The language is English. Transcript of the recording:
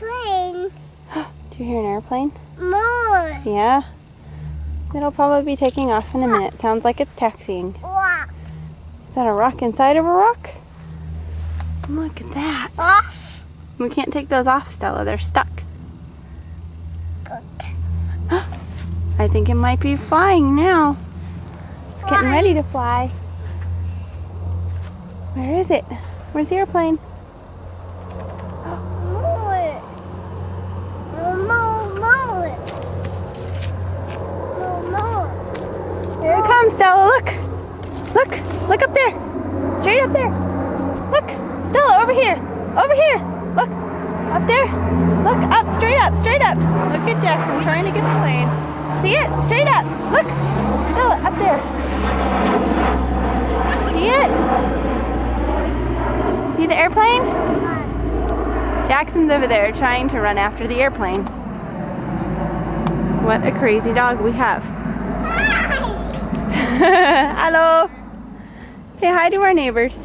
Plane. Do you hear an airplane? More. Yeah. It'll probably be taking off in a minute. Sounds like it's taxiing. Rock. Is that a rock inside of a rock? Look at that. Off. We can't take those off, Stella. They're stuck. Good. I think it might be flying now. It's getting ready to fly. Where is it? Where's the airplane? More. More. Here it comes, Stella. Look. Look. Look up there. Straight up there. Look. Stella, over here. Over here. Look. Up there. Look. Up. Straight up. Straight up. Look at Jackson trying to get the plane. See it? Straight up. Look. Stella, up there. See it? See the airplane? Jackson's over there trying to run after the airplane. What a crazy dog we have. Hello. Say hi to our neighbors.